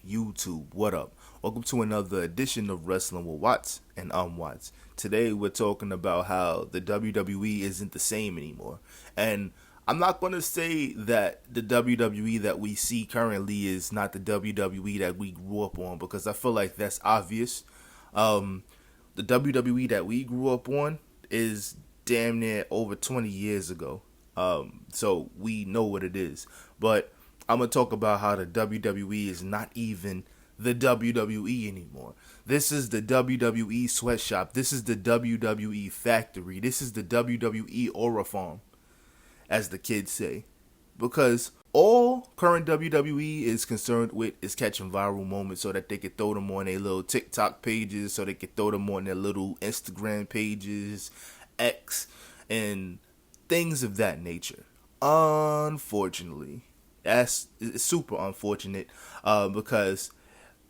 YouTube, what up? Welcome to another edition of Wrestling with Watts and Watts. Today we're talking about how the WWE isn't the same anymore. And I'm not going to say that the WWE that we see currently is not the WWE that we grew up on, because I feel like that's obvious. The WWE that we grew up on is damn near over 20 years ago. So we know what it is. But I'm going to talk about how the WWE is not even the WWE anymore. This is the WWE Sweatshop. This is the WWE Factory. This is the WWE Aura Farm, as the kids say. Because all current WWE is concerned with is catching viral moments so that they can throw them on their little TikTok pages, so they can throw them on their little Instagram pages, X, and things of that nature. Unfortunately, it's super unfortunate because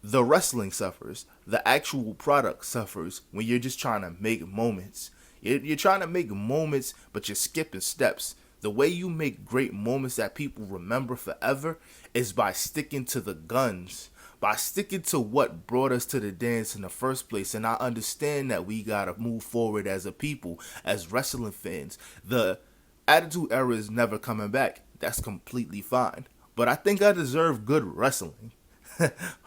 the wrestling suffers. The actual product suffers when you're just trying to make moments. You're trying to make moments, but you're skipping steps. The way you make great moments that people remember forever is by sticking to the guns, by sticking to what brought us to the dance in the first place. And I understand that we gotta move forward as a people, as wrestling fans. The Attitude Era is never coming back. That's completely fine. But I think I deserve good wrestling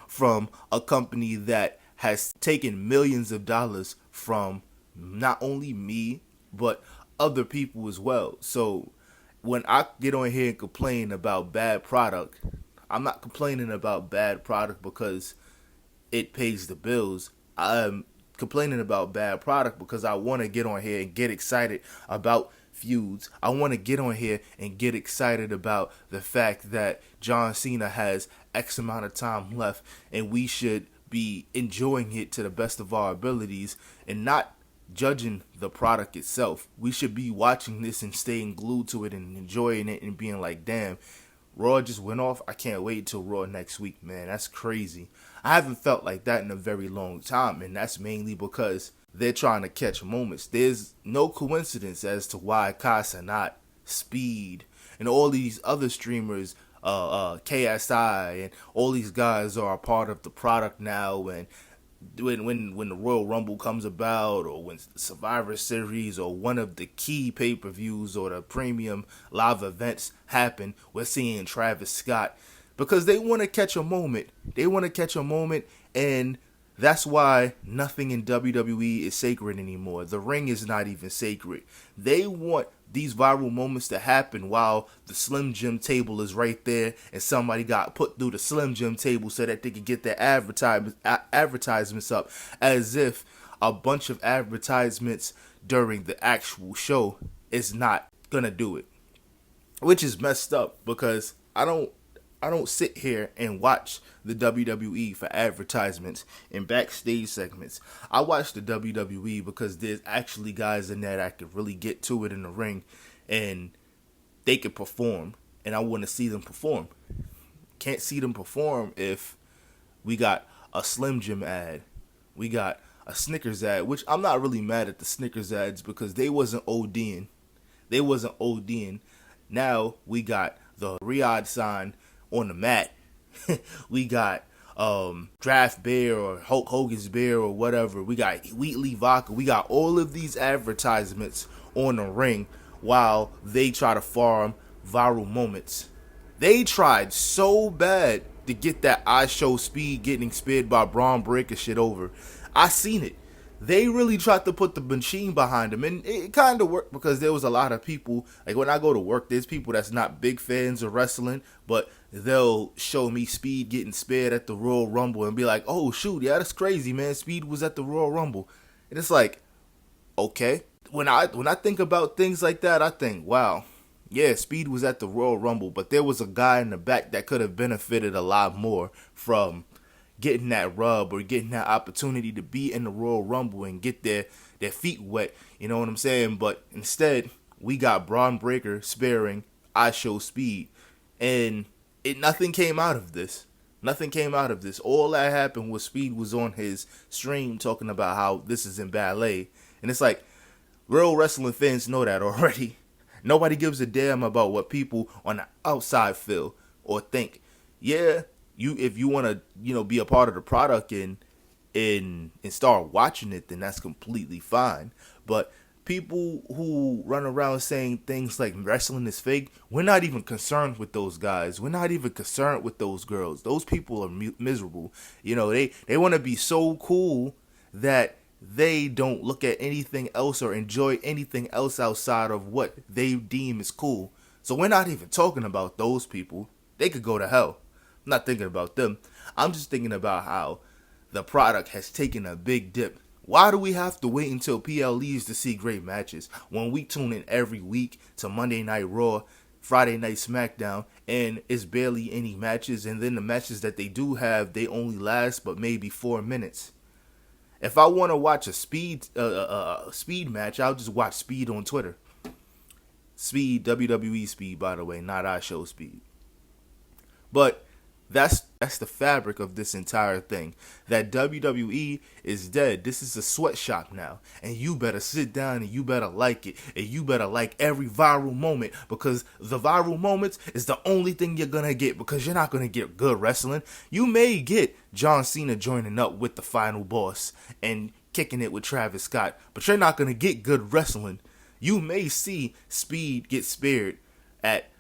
from a company that has taken millions of dollars from not only me, but other people as well. So when I get on here and complain about bad product, I'm not complaining about bad product because it pays the bills. I'm complaining about bad product because I want to get on here and get excited about feuds. I want to get on here and get excited about the fact that John Cena has X amount of time left and we should be enjoying it to the best of our abilities and not judging the product itself. We should be watching this and staying glued to it and enjoying it and being like, damn, Raw just went off. I can't wait till Raw next week, man. That's crazy. I haven't felt like that in a very long time, and that's mainly because they're trying to catch moments. There's no coincidence as to why Kai Cenat, Speed, and all these other streamers, KSI, and all these guys are a part of the product now. And when the Royal Rumble comes about, or when the Survivor Series or one of the key pay-per-views or the premium live events happen, we're seeing Travis Scott because they want to catch a moment. They want to catch a moment, and that's why nothing in WWE is sacred anymore. The ring is not even sacred. They want these viral moments to happen while the Slim Jim table is right there and somebody got put through the Slim Jim table so that they could get their advertisements up, as if a bunch of advertisements during the actual show is not gonna do it. Which is messed up because I don't sit here and watch the WWE for advertisements and backstage segments. I watch the WWE because there's actually guys in there that could really get to it in the ring and they can perform, and I want to see them perform. Can't see them perform if we got a Slim Jim ad, we got a Snickers ad, which I'm not really mad at the Snickers ads because they wasn't ODing. Now we got the Riyadh sign on the mat. We got Draft Bear or Hulk Hogan's Bear or whatever. We got Wheatley Vodka. We got all of these advertisements on the ring while they try to farm viral moments. They tried so bad to get that I Show Speed getting speared by Braun Breaker shit over. I seen it. They really tried to put the machine behind them, and it kind of worked because there was a lot of people, like when I go to work, there's people that's not big fans of wrestling, but they'll show me Speed getting spared at the Royal Rumble and be like, oh shoot, yeah, that's crazy, man, Speed was at the Royal Rumble. And it's like, okay. When I think about things like that, I think, wow, yeah, Speed was at the Royal Rumble, but there was a guy in the back that could have benefited a lot more from getting that rub or getting that opportunity to be in the Royal Rumble and get their feet wet, you know what I'm saying? But instead, we got Braun Breaker sparing I Show Speed, and nothing came out of this. Nothing came out of this. All that happened was Speed was on his stream talking about how this is in ballet, and it's like, real wrestling fans know that already. Nobody gives a damn about what people on the outside feel or think. Yeah, if you want to be a part of the product and start watching it, then that's completely fine. But people who run around saying things like wrestling is fake, we're not even concerned with those guys. We're not even concerned with those girls. Those people are miserable. They want to be so cool that they don't look at anything else or enjoy anything else outside of what they deem is cool. So we're not even talking about those people. They could go to hell. I'm not thinking about them. I'm just thinking about how the product has taken a big dip. Why do we have to wait until PL leaves to see great matches when we tune in every week to Monday Night Raw, Friday Night SmackDown, and it's barely any matches, and then the matches that they do have, they only last but maybe 4 minutes. If I want to watch a speed match, I'll just watch Speed on Twitter. Speed, WWE Speed, by the way, not iShow Speed. But that's the fabric of this entire thing. That WWE is dead. This is a sweatshop now. And you better sit down and you better like it. And you better like every viral moment, because the viral moments is the only thing you're going to get, because you're not going to get good wrestling. You may get John Cena joining up with the Final Boss and kicking it with Travis Scott, but you're not going to get good wrestling. You may see Speed get speared at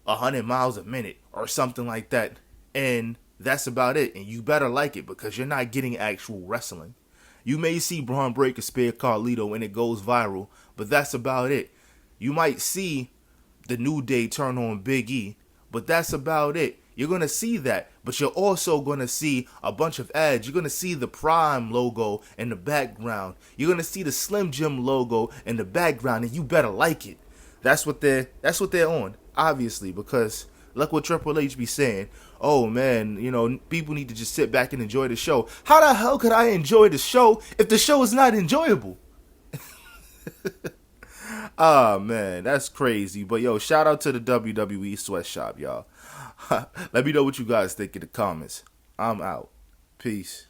100 miles a minute or something like that, and that's about it. And you better like it, because you're not getting actual wrestling. You may see Braun Breaker spear Carlito and it goes viral, but that's about it. You might see the New Day turn on Big E, but that's about it. You're going to see that, but you're also going to see a bunch of ads. You're going to see the Prime logo in the background. You're going to see the Slim Jim logo in the background, and you better like it. That's what they're on, obviously, because look what Triple H be saying. Oh man, people need to just sit back and enjoy the show. How the hell could I enjoy the show if the show is not enjoyable? Ah man, that's crazy. But yo, shout out to the WWE Sweatshop, y'all. Let me know what you guys think in the comments. I'm out. Peace.